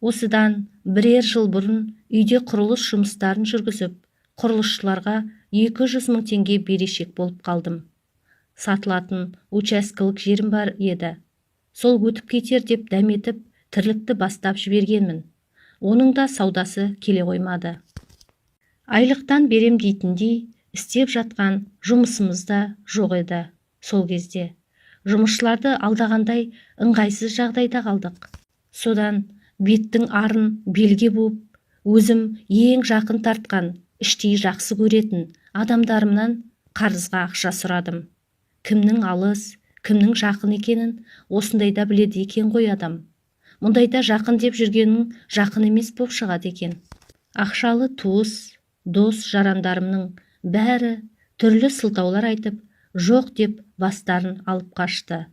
Осыдан бірер жыл бұрын үйде құрылыс жұмыстарын жүргізіп, құрылысшыларға 200 мың теңге берешек болып қалдым. Сатылатын учаскелік жерім бар еді. Сол өтіп кетер деп дәметіп, тірлікті бастап жібергенмін. Оның да саудасы келе қоймады. Айлықтан берем дейтіндей, істеп жатқан жұмысымыз да жоқ еді. Сол кезде жұмысшыларды алдағандай ыңғайсыз жағдайда қалдық. Содан беттің арын белге буып, өзім ең жақын тартқан, іштей жақсы көретін адамдарымнан қарызға ақша сұрадым. Кімнің алыс, кімнің жақын екенін осындайда біледі екен ғой адам. Мұндайда жақын деп жүргенің жақын емес боп шығады екен. Ақшалы туыс, дос жарандарымның бәрі түрлі сылтаулар айтып, жоқ деп бастарын алып қашты.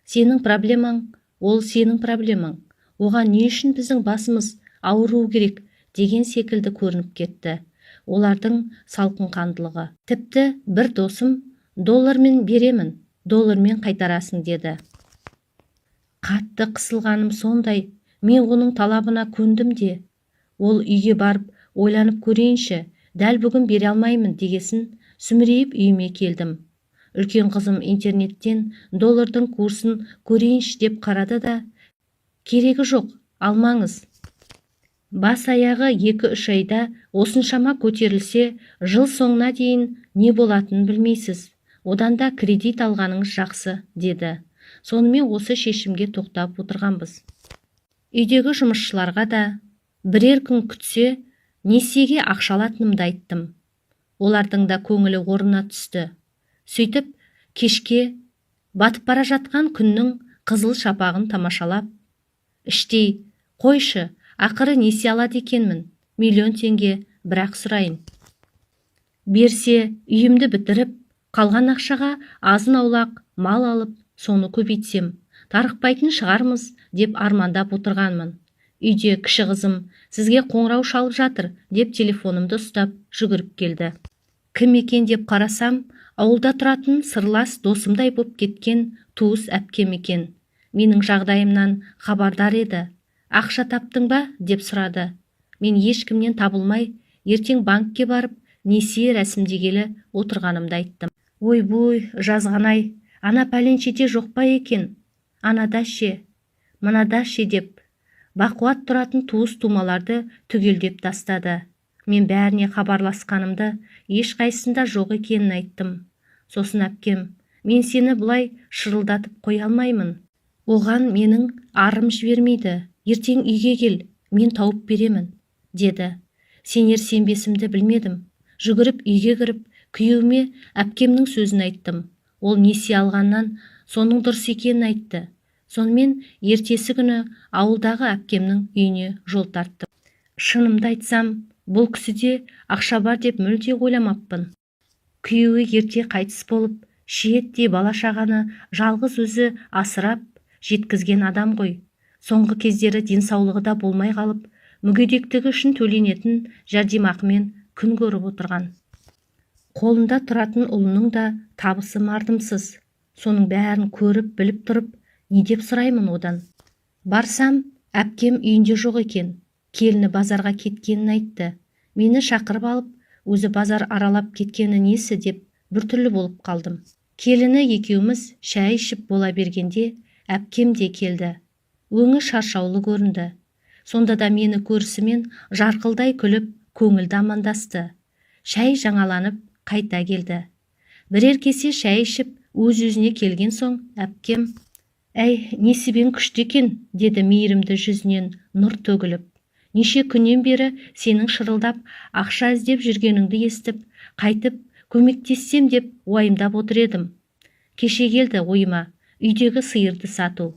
Сенің проблемаң, ол сенің проблемаң. Оған не үшін біздің басымыз ауыру керек деген секілді көрініп кетті. Олардың салқынқандылығы. Тіпті бір досым, доллармен беремін, доллармен қайтарасың деді. Қатты қысылғаным сондай, мен оның талабына көндім де. Ол үйге барып ойланып көрейінші, дәл бүгін бере алмаймын дегесін сүмірейіп үйіме келдім. Үлкен қызым интернеттен доллардың курсын көрейінші деп қарады да, керегі жоқ, алмаңыз. Бас аяғы 2-3 айда осыншама көтерілсе, жыл соңына дейін не болатынын білмейсіз. Одан да кредит алғаныңыз жақсы, деді. Сонымен осы шешімге тоқтап отырғанбыз. Үйдегі жұмысшыларға да бірер күн күтсе, несиеге ақша алатынымды айттым. Олардың да көңілі орнына түсті. Сөйтіп, кешке батып бара жатқан күннің қызыл шапағын тамашалап, іштей, қойшы, ақыры несие алады екенмін, 1 миллион теңге, бірақ сұрайын. Берсе, үйімді бітіріп, қалған ақшаға азын аулақ мал алып, соны көбейтсем, тарықпайтын шығармыз деп армандап отырғанмын. Үйде кіші қызым, сізге қоңырау шалып жатыр деп телефонымды ұстап жүгіріп келді. Кім екен деп қарасам, ауылда тұратын сырлас досымдай боп кеткен туыс әпкем екен. Менің жағдайымнан хабардар еді. Ақша таптың ба деп сұрады. Мен ешкімнен табылмай, ертең банкке барып, несие рәсімдегелі отырғанымды айттым. Ой-бой, жазғанай, ана пәленшеде жоқ па екен? Анада ше, мынада ше деп, бақуат тұратын туыс-тумаларды түгелдеп тастады. Мен бәріне хабарласқанымды, ешқайсында жоқ екенін айттым. Сосын әпкем, мен сені бұлай шырылдатып қоя алмаймын. Оған менің арым жібермейді. Ертең үйге кел, мен тауып беремін, деді. Сенер-сенбесімді білмедім. Жүгіріп үйге кіріп, күйеуіме әпкемнің сөзін айттым. Ол несие алғаннан соның дұрыс екенін айтты. Сонымен ертесі күні ауылдағы әпкемнің үйіне жол тарттым. Шынымды айтсам, бұл кісіде ақша бар деп мүлде ойламаппын. Күйеуі ерте қайтыс болып, шиеттей бала-шағаны жалғыз өзі асырап жеткізген адам ғой. Соңғы кездері денсаулығы да болмай қалып, мүгедектігі үшін төленетін жәрдемақымен күн көріп отырған. Қолында тұратын ұлының да табысы мардымсыз. Соның бәрін көріп, біліп тұрып, не деп сұраймын одан? Барсам, әпкем үйінде жоқ екен. Келіні базарға кеткенін айтты. Мені шақырып алып, өзі базар аралап кеткені несі деп біртүрлі болып қалдым. Келіні екеуміз шәй ішіп бола бергенде, әпкем де келді. Өңі шаршаулы көрінді. Сонда да мені көрісімен жарқылдай күліп, көңілді амандасты. Шәй жаңаланып, қайта келді. Бірер кесе шәй ішіп, өз-өзіне келген соң, әпкем, «Әй, несібең күшті екен», деді мейірімді жүзінен нұр төгіліп. Неше күннен бері сенің шырылдап, ақша іздеп жүргеніңді естіп, қайтып, көмектессем деп уайымдап отыр едім. Кеше келді ойыма, үйдегі сиырды сату.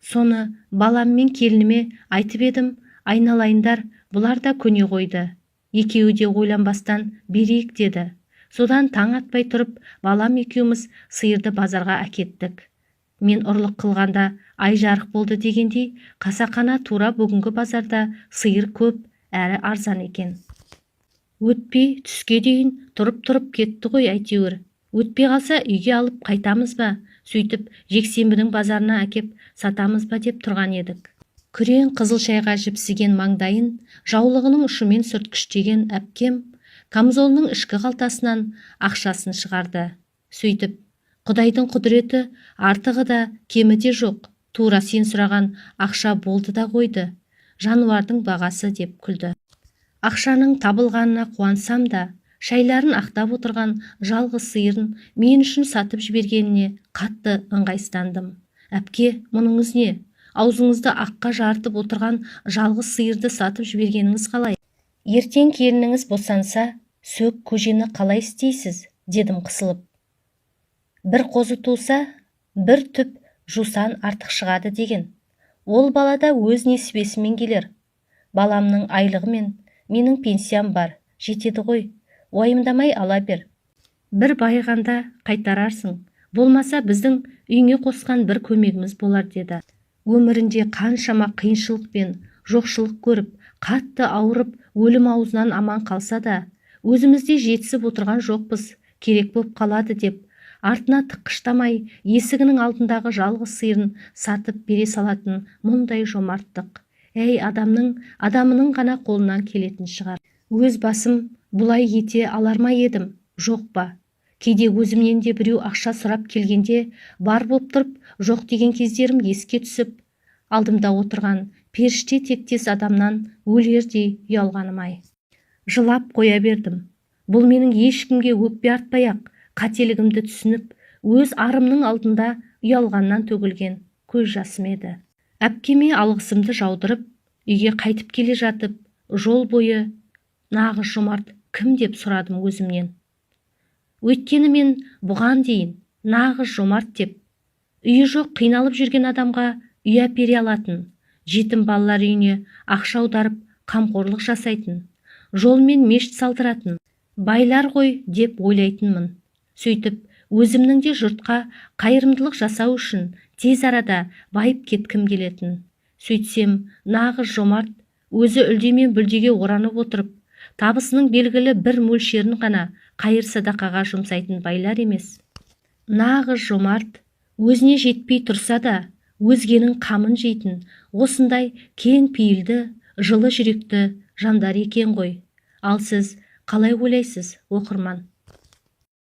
Соны баламмен келініме айтып едім, айналайындар, бұлар да көне қойды. Екеуі де ойланбастан берейік деді. Содан таң атпай тұрып, балам екеуміз сиырды базарға әкеттік. Мен ұрлық қылғанда ай жарық болды дегендей, қасақана тура бүгінгі базарда сиыр көп, әрі арзан екен. Өтпей түске дейін тұрып кетті ғой әйтеуір. Өтпей қалса үйге алып қайтамыз ба? Сөйтіп жексенбінің базарына әкеп сатамыз ба деп тұрған едік. Күрең қызыл шайға жіпсіген маңдайын жаулығының ұшымен сүрткіштеген әпкем камзолының ішкі қалтасынан ақшасын шығарды. Сөйтіп, Құдайдың құдіреті артығы да кемі де жоқ. Тура сен сұраған ақша болды да қойды. Жануардың бағасы деп күлді. Ақшаның табылғанына қуансам да, шайларын ақтап отырған жалғыз сиырын мен үшін сатып жібергеніне қатты ыңғайсыздандым. Әпке, мұныңыз не? Аузыңызды аққа жарытып отырған жалғыз сиырды сатып жібергеніңіз қалай? Ертең келініңіз босанса, сөк көжені қалай істейсіз? Дедім қысылып. Бір қозы туса, бір түп жусан артық шығады деген. Ол балада өз несібесімен келер. Баламның айлығымен менің пенсиям бар, жетеді ғой. Уайымдамай ала бер. Бір байығанда қайтарарсың. Болмаса біздің үйіңе қосқан бір көмегіміз болар деді. Өмірінде қаншама қиыншылық пен жоқшылық көріп, қатты ауырып, өлім аузынан аман қалса да, өзімізде жетісіп отырған жоқпыз, керек боп қалады деп, артына тыққыштамай есігінің алдындағы жалғыз сиырын сатып бере салатын мұндай жомарттық. Әй, адамының ғана қолынан келетін шығар. Өз басым бұлай ете алар ма едім, жоқ па? Кейде өзімнен де біреу ақша сұрап келгенде бар боп тұрып, жоқ деген кездерім еске түсіп, алдымда отырған періште тектес адамнан өлердей ұялғаным-ай. Жылап қоя бердім. Бұл менің ешкімге өкпе артпай-ақ қателігімді түсініп, өз арымның алдында ұялғаннан төгілген көз жасым еді. Әпкеме алғысымды жаудырып, үйге қайтып келе жатып, жол бойы нағыз жомарт кім деп сұрадым өзімнен. Өйткені мен бұған дейін нағыз жомарт деп, үйі жоқ қиналып жүрген адамға үй әпере алатын, жетім балалар үйіне ақша аударып қамқорлық жасайтын, жолмен мешіт салдыратын байлар ғой деп ойлайтынмын. Сөйтіп, өзімнің де жұртқа қайырымдылық жасау үшін тез арада байып кеткім келетін. Сөйтсем, нағыз жомарт өзі үлдемен бүлдеге оранып отырып, табысының белгілі бір мөлшерін ғана қайыр-садақаға жұмсайтын байлар емес. Нағыз жомарт өзіне жетпей тұрса да, өзгенің қамын жейтін, осындай кең пейілді, жылы жүректі жандар екен ғой. Ал сіз қалай ойлайсыз, оқырман?